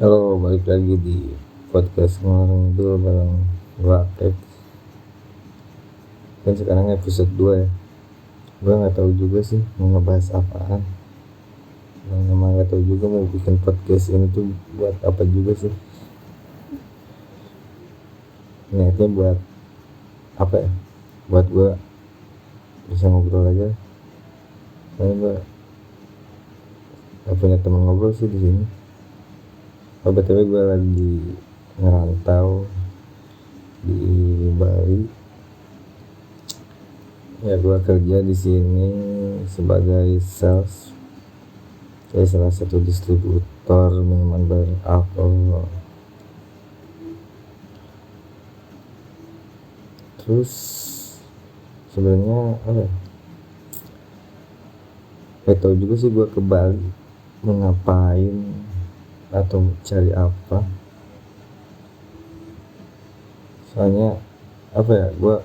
Halo, balik lagi di podcast ngelarang itu bareng gua Apex. Kan sekarang episode 2 ya. Gua nggak tahu juga sih mau ngebahas apaan. Dan emang nggak tahu juga mau bikin podcast ini tuh buat apa juga sih. Niatnya buat apa ya? Buat gua bisa ngobrol aja. Soalnya gua gak punya teman ngobrol sih di sini. BTW gua lagi ngerantau di Bali. Ya gua kerja di sini sebagai sales. Saya salah satu distributor minuman beralkohol. Terus sebenarnya apa ya? Gak tau juga sih gue ke Bali mau ngapain atau cari apa. Soalnya apa ya? Gue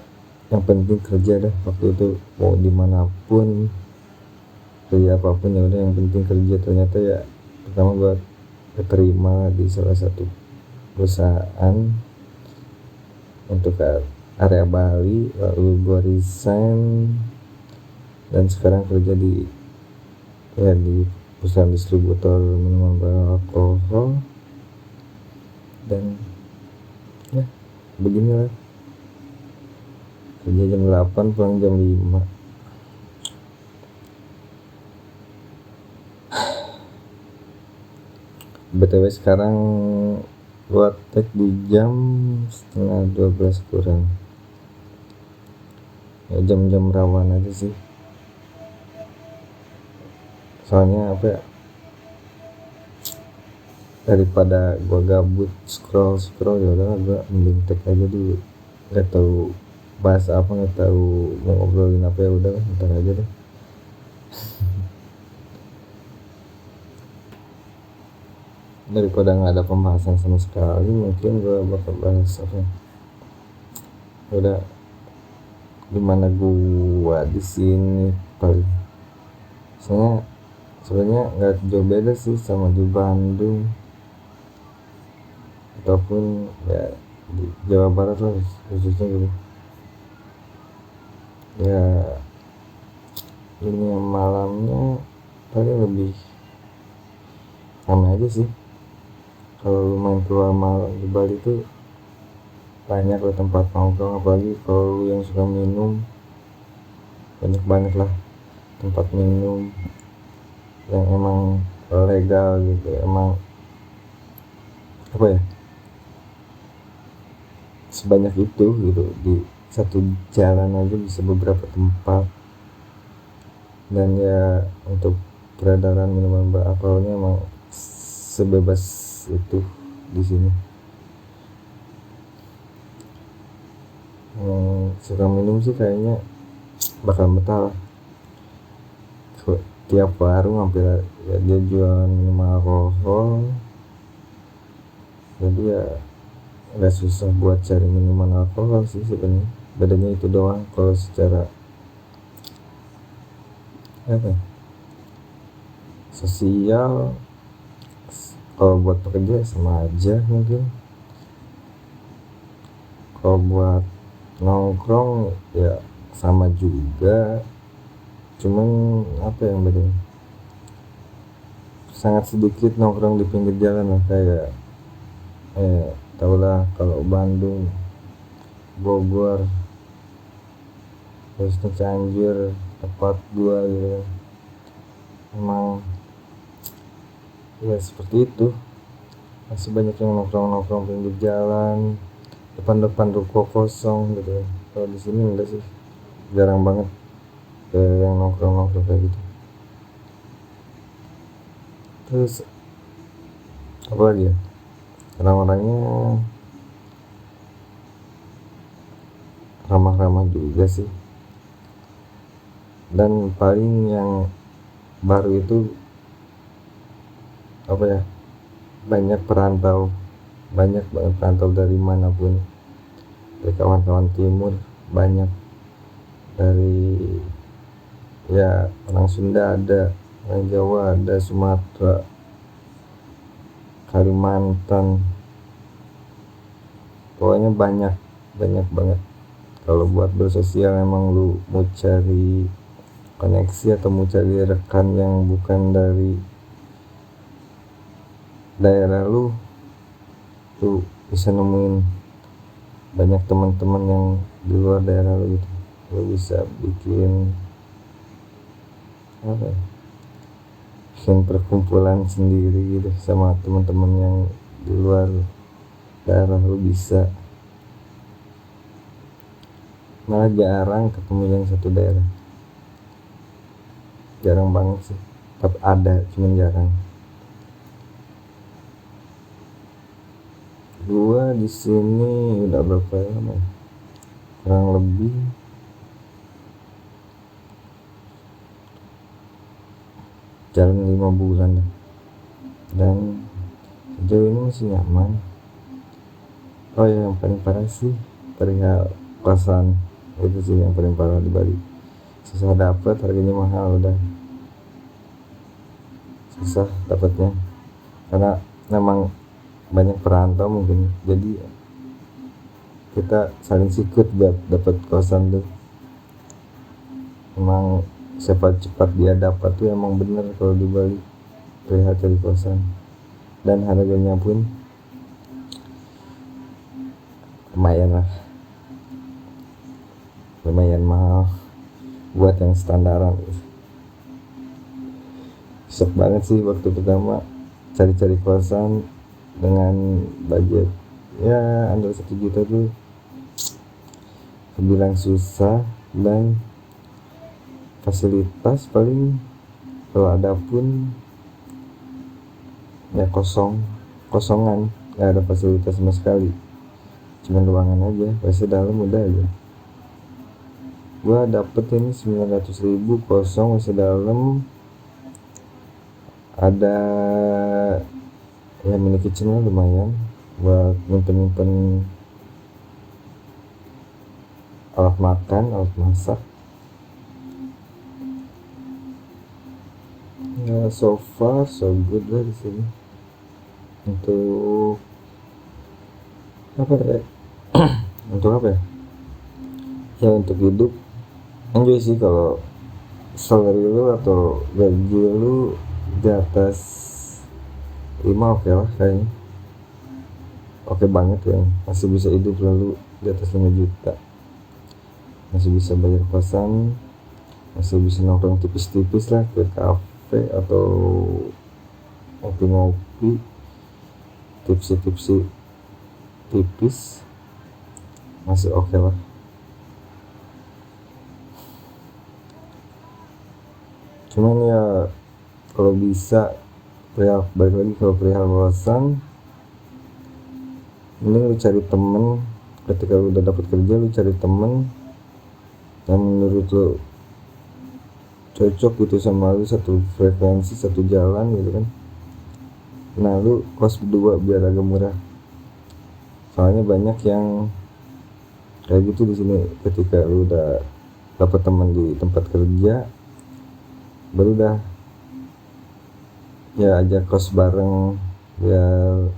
yang penting kerja deh waktu itu, mau dimanapun kerja apapun ya udah yang penting kerja. Ternyata ya pertama gue keterima di salah satu perusahaan untuk area Bali, lalu gue resign dan sekarang kerja di perusahaan distributor minuman beralkohol. Dan ya beginilah, kerja jam 8 pulang jam 5. BTW sekarang gua tag di jam setengah 12 kurang, ya jam-jam rawan aja sih. Soalnya apa ya, daripada gua gabut scroll ya udah gua mending tag aja dulu. Gak tahu bahas apa, gak tahu mau ngobrolin apa, ya udah ntar aja deh. Daripada nggak ada pembahasan sama sekali, mungkin gue bakal bahas apa, udah gimana gua di sini paling. Soalnya sebenarnya nggak jauh beda sih sama di Bandung ataupun ya di Jawa Barat lah khususnya gitu ya. Ini malamnya paling lebih ramai aja sih. Kalau lu main keluar malam di Bali tuh banyak lah tempat nongkrong, apalagi kalau lu yang suka minum, banyak banget lah tempat minum yang emang legal gitu, emang apa ya, sebanyak itu gitu. Di satu jalan aja bisa beberapa tempat. Dan ya untuk peredaran minuman beralkoholnya emang sebebas itu di sini. Suka minum sih kayaknya bakal betah lah. Tiap warung hampir ya dia jualan minuman alkohol, jadi ya nggak susah buat cari minuman alkohol sih sebenarnya. Bedanya itu doang. Kalau secara apa ya, sosial, kalau buat pekerja sama aja mungkin. Kalau buat nongkrong ya sama juga, cuman apa yang bedanya, sangat sedikit nongkrong di pinggir jalan lah. Kayak tau lah kalau Bandung, Bogor, terus Cianjur, tempat gua gitu, emang ya seperti itu. Masih banyak yang nongkrong pinggir jalan, depan ruko kosong gitu. Kalau di sini enggak sih, jarang banget yang nongkrong kayak gitu. Terus apa lagi ya, orang-orangnya ramah-ramah juga sih. Dan paling yang baru itu apa ya, banyak banget perantau dari manapun, dari kawan-kawan timur banyak, dari ya orang Sunda ada, orang Jawa ada, Sumatera, Kalimantan, pokoknya banyak banget. Kalau buat bersosial emang lu mau cari koneksi atau mau cari rekan yang bukan dari daerah lu bisa nemuin banyak teman-teman yang di luar daerah lu gitu. Lu bisa bikin apa ya, bikin perkumpulan sendiri gitu sama teman-teman yang di luar daerah lu bisa. Malah jarang ketemu yang satu daerah, jarang banget sih, tapi ada cuman jarang. Gua di sini udah berapa lama ya? Kurang lebih jalan 5 bulan dah. Dan sejauh ini masih nyaman. Oh ya, yang paling parah sih perihal kosan, itu sih yang paling parah di Bali. Susah dapat, harganya mahal, udah susah dapatnya karena memang banyak perantau mungkin, jadi kita saling sikut buat dapat kosan tuh. Emang siapa cepat dia dapat tuh emang bener kalau di Bali perihal cari kosan, dan harganya pun lumayan mahal buat yang standaran. Shock banget sih waktu pertama cari-cari kosan dengan budget ya under 1 juta tuh, kebilang susah. Dan fasilitas paling kalau ada pun ya kosongan, nggak ada fasilitas sama sekali, cuma ruangan aja, AC dalam udah aja. Gua dapet ini 900.000 kosong, AC dalam, ada ya mini kitchen lah, lumayan buat nyimpen alat makan, alat masak. Ya so far so good lah di sini. Untuk apa ya? Untuk apa ya? Ya untuk hidup enjoy sih. Kalau salary lu atau gaji lu di atas 5 oke lah kayaknya, oke banget ya, masih bisa hidup. Lalu di atas 5 juta masih bisa bayar kosan, masih bisa nongkrong tipis-tipis lah ke kafe atau ngopi-ngopi, tipsi tipis, masih oke lah. Cuman ya kalau bisa balik lagi, kalau perihal kosan mending lu cari temen. Ketika lu udah dapat kerja, lu cari temen yang menurut lu cocok gitu sama lu, satu frekuensi, satu jalan gitu kan. Nah lu kos berdua biar agak murah, soalnya banyak yang kayak gitu di sini. Ketika lu udah dapat teman di tempat kerja, baru dah ya ajak kos bareng biar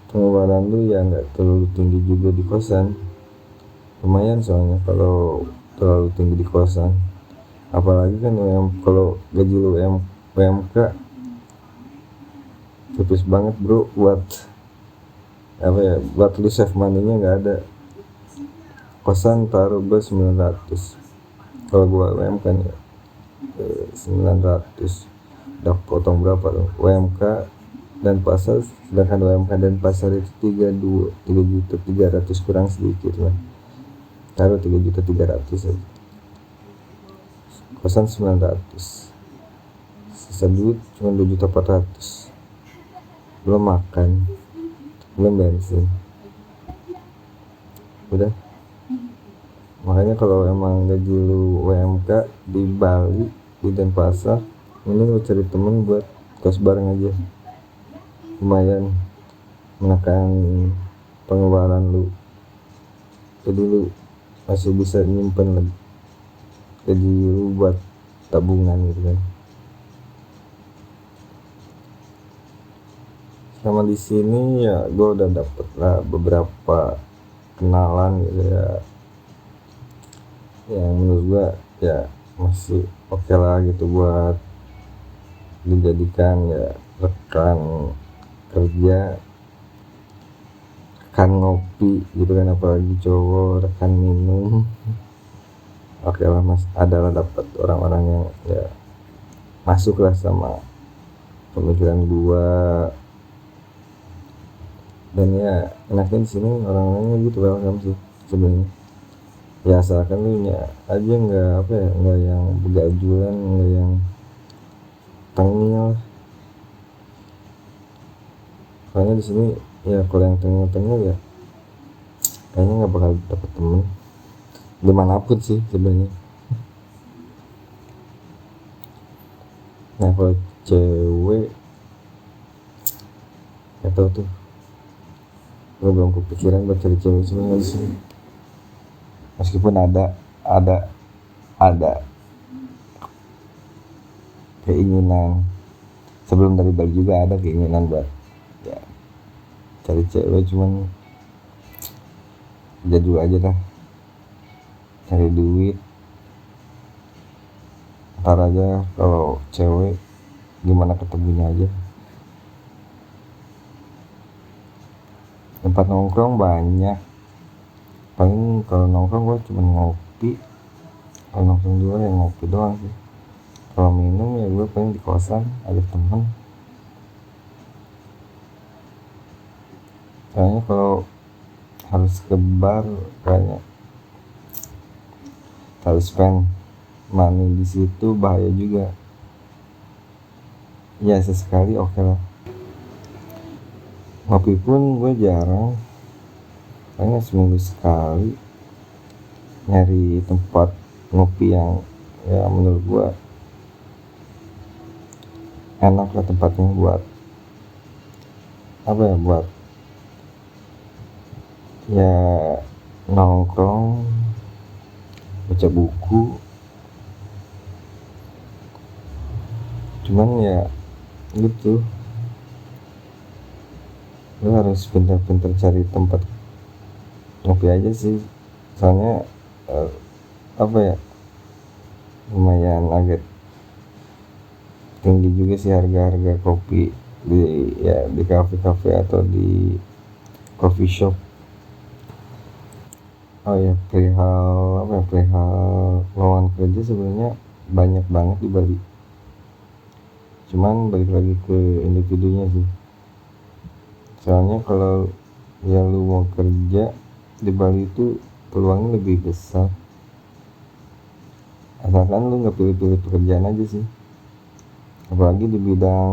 pengeluaran lu ya nggak terlalu tinggi juga di kosan. Lumayan soalnya kalau terlalu tinggi di kosan, apalagi kan kalau gaji lu UMK tipis banget bro, buat apa ya, buat lu save money nya nggak ada. Kosan taruh gua 900, kalau gua UMK nih 900, udah potong berapa dong UMK dan pasar, sedangkan UMK dan pasar itu 3.300.000 kurang sedikit lah, taruh 3.300.000 aja. Kosan 900, sisa duit cuma 2.400.000, belum makan, belum bensin, udah. Makanya kalau emang gaji lu UMK di Bali, di Denpasar, mending lu cari temen buat kos bareng aja, lumayan menekan pengeluaran lu, jadi lu masih bisa nyimpen lagi gaji lu buat tabungan gitu kan. sama di sini ya gue udah dapet lah beberapa kenalan gitu ya, yang menurut gue ya masih oke lah gitu buat dijadikan ya rekan kerja, rekan ngopi gitu kan, apalagi cowok, rekan minum. Oke lah mas, adalah dapat orang-orang yang ya masuk lah sama pemikiran gua, dan ya enaknya di sini orang-orangnya gitu welcome sih sebenarnya. Ya asalkan lu nya aja nggak apa ya, nggak yang begajulan, nggak yang tengil. Soalnya di sini ya kalau yang tengil-tengil ya kayaknya nggak bakal dapet temen dimanapun sih sebenarnya. Nah kalau cewek nggak tahu tuh, gue belum kepikiran buat cari cewek sebenarnya di sini. Meskipun ada keinginan, sebelum dari Bali juga ada keinginan buat ya cari cewek, cuman jadul aja dah, cari duit ntar aja. Kalau cewek gimana ketemunya aja. Tempat nongkrong banyak, paling kalau nongkrong gue cuma ngopi. Kalau nongkrong di luar ya ngopi doang sih. Kalau minum ya gue paling di kosan ada temen. Soalnya kalau harus ke bar kayaknya harus spend money di situ, bahaya juga. Ya sesekali oke lah. Ngopi pun gue jarang, kayaknya seminggu sekali nyari tempat ngopi yang ya menurut gue enak lah tempatnya buat apa ya, buat ya nongkrong, baca buku. Cuman ya gitu, lu harus pintar-pintar cari tempat ngopi aja sih. Soalnya apa ya, lumayan agak tinggi juga sih harga-harga kopi di ya di kafe-kafe atau di coffee shop. Oh ya, perihal lowongan kerja sebenarnya banyak banget di Bali, cuman balik lagi ke individunya sih. Soalnya kalau ya lu mau kerja di Bali itu peluangnya lebih besar, asalkan lu nggak pilih-pilih pekerjaan aja sih. Apalagi di bidang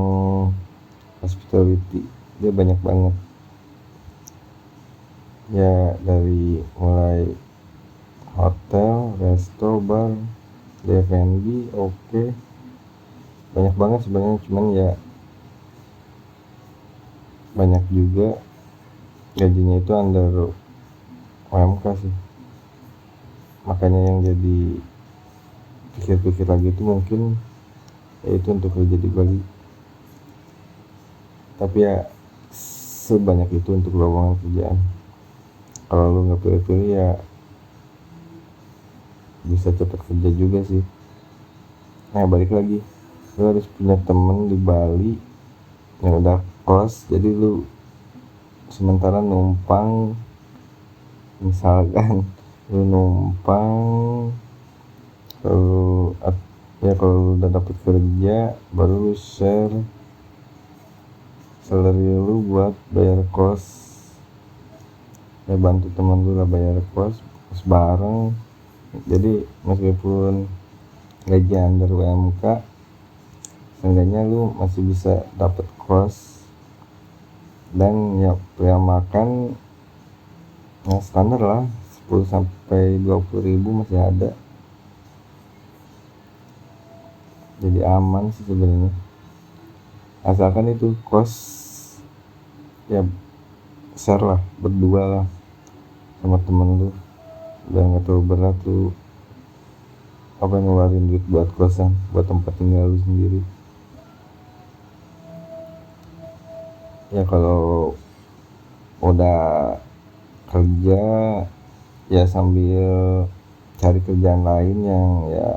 hospitality dia banyak banget ya, dari mulai hotel, resto, bar, F&B, oke, banyak banget sebenarnya. Cuman ya banyak juga gajinya itu under UMK sih, makanya yang jadi pikir-pikir lagi itu mungkin yaitu untuk kerja di Bali. Tapi ya sebanyak itu untuk lowongan kerjaan, kalau lu nggak pilih-pilih ya bisa cepet kerja juga sih. Nah balik lagi, lu harus punya temen di Bali yang udah kos, jadi lu sementara numpang, misalkan lu numpang kalau lu udah dapet kerja baru lu share salary lu buat bayar kos, ya bantu teman lu lah bayar kos bareng. Jadi meskipun gaji under UMK, seenggaknya lu masih bisa dapet kos, dan ya biaya makan ya standar lah 10-20 ribu masih ada. Jadi aman sih sebenarnya, asalkan itu kos ya share lah berdua lah sama temen lu, udah nggak terlalu berat tuh apa ngeluarin duit buat kosan, buat tempat tinggal lu sendiri. ya kalau udah kerja ya sambil cari kerjaan lain yang ya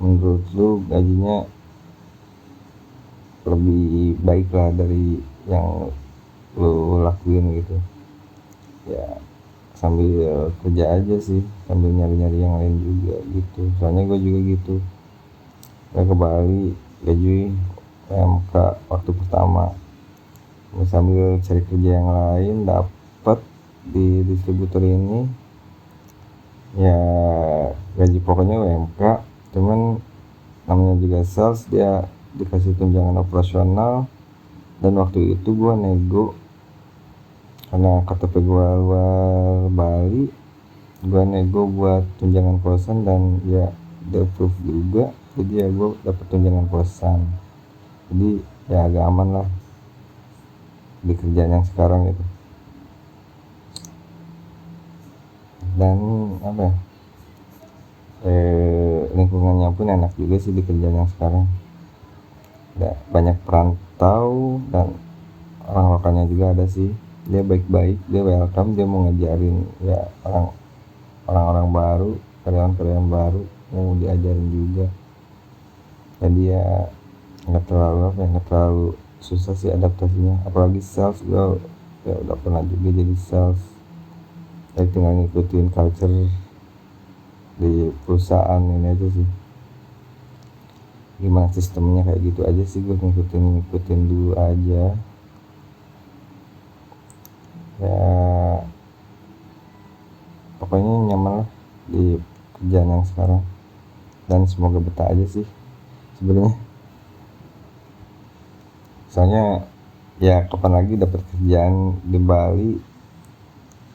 menurut lu gajinya lebih baik lah dari yang lu lakuin gitu. Ya sambil kerja aja sih, sambil nyari-nyari yang lain juga gitu. Soalnya gue juga gitu, gue ke Bali gaji PMK waktu pertama, sambil cari kerja yang lain dapat di distributor ini ya gaji pokoknya UMK, cuman namanya juga sales, dia dikasih tunjangan operasional. Dan waktu itu gue nego karena KTP gue luar Bali, gue nego buat tunjangan kosan dan ya di approve juga, jadi ya gue dapet tunjangan kosan, jadi ya agak aman lah di kerjaan yang sekarang gitu. Dan apa ya, lingkungannya pun enak juga sih di kerjaan yang sekarang. Ya, banyak perantau dan orang lokalnya juga ada sih, dia baik-baik, dia welcome, dia mau ngajarin ya orang-orang baru, karyawan-karyawan baru mau diajarin juga. Jadi ya nggak terlalu susah sih adaptasinya, apalagi sales. Gue ya udah pernah juga jadi sales, ya tinggal ngikutin culture di perusahaan ini aja sih, gimana sistemnya kayak gitu aja sih. Gue ngikutin dulu aja ya, pokoknya nyaman lah di kerjaan yang sekarang, dan semoga betah aja sih sebenarnya. Soalnya ya kapan lagi dapat kerjaan di Bali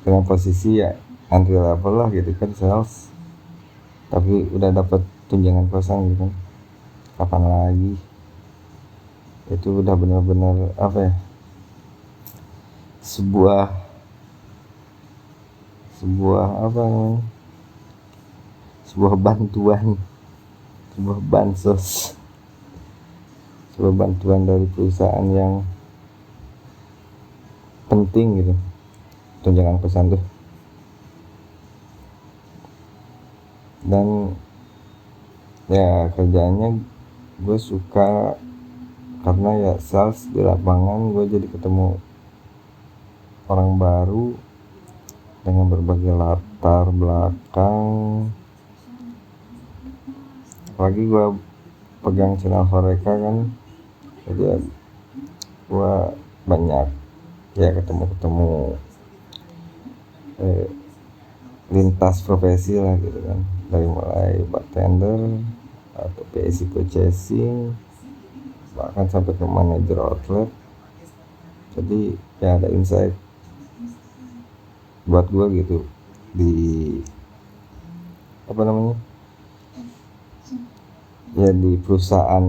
dengan posisi ya entry level lah gitu kan, sales, tapi udah dapat tunjangan kosan gitu kan, kapan lagi. Itu udah benar-benar apa ya, sebuah apa namanya, sebuah bantuan, sebuah bansos, sebuah bantuan dari perusahaan yang penting gitu, tunjangan kosan tuh. Dan ya kerjaannya gue suka karena ya sales di lapangan, gue jadi ketemu orang baru dengan berbagai latar belakang. Apalagi gue pegang channel Horeca kan, jadi gue banyak ya ketemu lintas profesi lah gitu kan, dari mulai bartender atau PSI purchasing, bahkan sampai ke manajer outlet. Jadi ya ada insight buat gue gitu di apa namanya ya, di perusahaan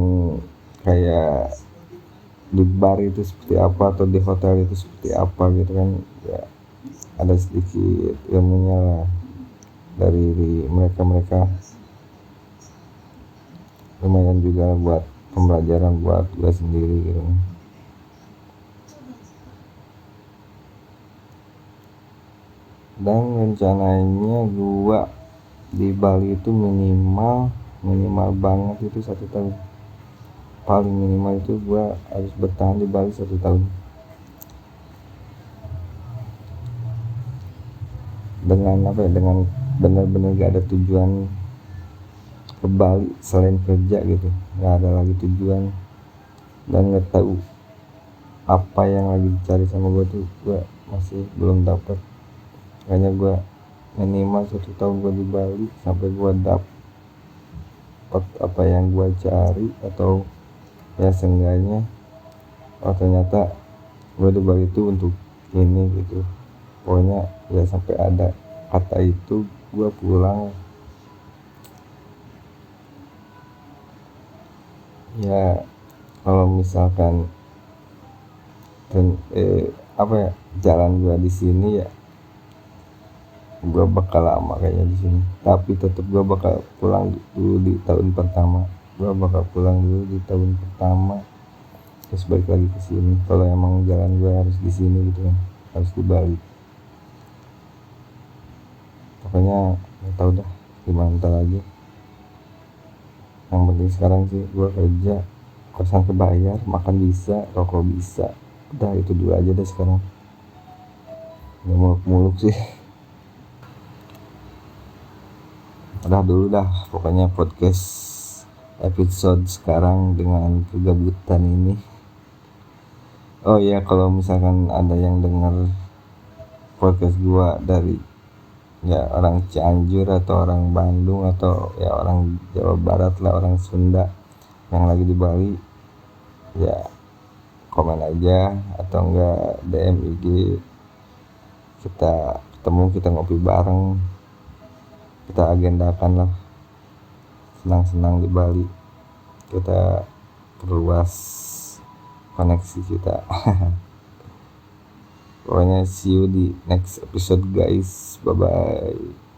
kayak di bar itu seperti apa, atau di hotel itu seperti apa gitu kan. Ya ada sedikit ilmunya lah dari mereka. Lumayan juga buat pembelajaran buat gue sendiri gitu. Dan rencananya gue di Bali itu minimal banget itu 1 tahun, paling minimal itu gue harus bertahan di Bali 1 tahun. Dengan apa ya, dengan benar-benar gak ada tujuan ke Bali selain kerja gitu, nggak ada lagi tujuan, dan nggak tahu apa yang lagi dicari sama gue tuh, gue masih belum dapat. Makanya gue minimal 1 tahun gue di Bali sampai gue dapat apa yang gue cari, atau ya seenggaknya oh ternyata gue di Bali itu untuk ini gitu. Pokoknya ya sampai ada kata itu gue pulang. Ya kalau misalkan apa ya, jalan gua di sini ya gua bakal lama kayaknya di sini, tapi tetap gua bakal pulang dulu di tahun pertama. terus balik lagi ke sini kalau emang jalan gue harus di sini gitu kan, harus di Bali. Pokoknya nggak tahu dah gimana ntar lagi. Yang penting sekarang sih gue kerja, kosan kebayar, makan bisa, rokok bisa, udah itu dulu aja deh sekarang. Nggak muluk-muluk sih. Udah dulu dah pokoknya podcast episode sekarang dengan kegabutan ini. Oh iya, kalau misalkan ada yang denger podcast gua dari ya orang Cianjur atau orang Bandung atau ya orang Jawa Barat lah, orang Sunda yang lagi di Bali, ya komen aja atau enggak DM IG, kita ketemu, kita ngopi bareng, kita agendakan lah senang-senang di Bali, kita perluas koneksi kita. Pokoknya see you di next episode guys, bye bye.